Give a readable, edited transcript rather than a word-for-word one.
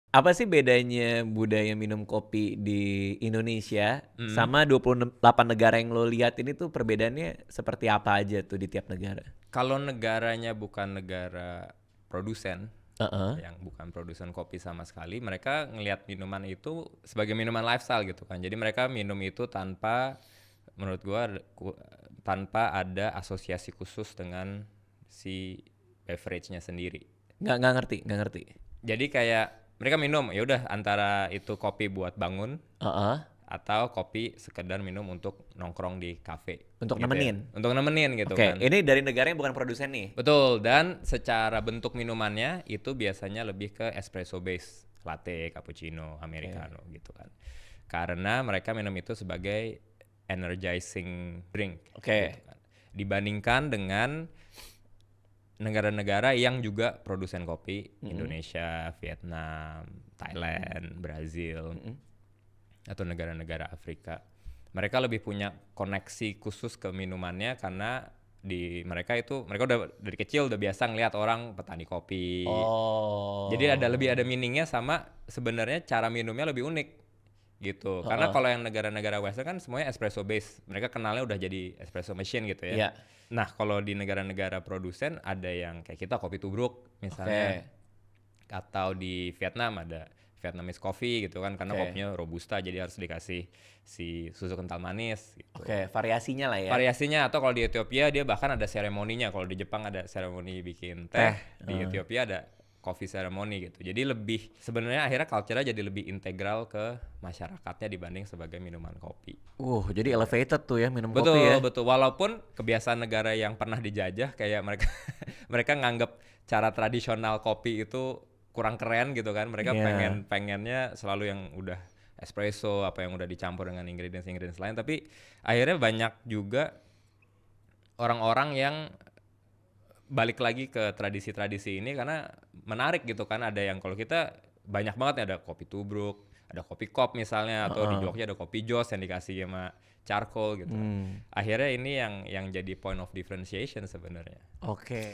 Apa sih bedanya budaya minum kopi di Indonesia Mm. sama 28 negara yang lo lihat ini tuh perbedaannya seperti apa aja tuh di tiap negara? Kalau negaranya bukan negara produsen, Heeh. yang bukan produsen kopi sama sekali, mereka ngelihat minuman itu sebagai minuman lifestyle gitu kan. Jadi mereka minum itu tanpa, menurut gua, tanpa ada asosiasi khusus dengan si beverage-nya sendiri. Nggak ngerti. Jadi kayak mereka minum ya udah antara itu kopi buat bangun Heeh. atau kopi sekedar minum untuk nongkrong di kafe Untuk gitu ya. nemenin. Untuk nemenin gitu Oke, kan. ini dari negara yang bukan produsen nih. Betul, dan secara bentuk minumannya itu biasanya lebih ke espresso base, latte, cappuccino, Oke. americano gitu kan. Karena mereka minum itu sebagai energizing drink gitu Oke. kan. Dibandingkan dengan negara-negara yang juga produsen kopi, Mm-mm. Indonesia, Vietnam, Thailand, Brazil, Mm-mm. atau negara-negara Afrika. Mereka lebih punya koneksi khusus ke minumannya karena di mereka udah dari kecil udah biasa ngelihat orang petani kopi. Jadi ada Oh. meaningnya sama sebenarnya cara minumnya lebih unik gitu. Karena Heeh. kalau yang negara-negara Western kan semuanya espresso base. Mereka kenalnya udah jadi espresso machine gitu ya. Iya. Nah, kalau di negara-negara produsen ada yang kayak kita kopi tubruk misalnya, Oke. atau di Vietnam ada Vietnamese coffee gitu kan karena Oke. kopinya robusta jadi harus dikasih si susu kental manis gitu. Oke, variasinya lah ya. Variasinya atau kalau di Ethiopia dia bahkan ada seremoninya. Kalau di Jepang ada seremoni bikin teh, Teh. di Ethiopia ada coffee ceremony gitu. Jadi lebih sebenarnya akhirnya culture-nya jadi lebih integral ke masyarakatnya dibanding sebagai minuman kopi. Jadi Gitu. elevated tuh ya minum kopi ya. Betul, betul. Walaupun kebiasaan negara yang pernah dijajah kayak mereka mereka nganggap cara tradisional kopi itu kurang keren gitu kan. Mereka Iya. pengennya selalu yang udah espresso apa yang udah dicampur dengan ingredients lain, tapi akhirnya banyak juga orang-orang yang balik lagi ke tradisi-tradisi ini karena menarik gitu kan. Ada yang kalau kita banyak banget ya, ada kopi tubruk, ada kopi kop misalnya, atau di Heeh. Jogja ada kopi jos yang dikasih sama charcoal gitu kan. Hmm. Akhirnya ini yang jadi point of differentiation sebenarnya. Oke.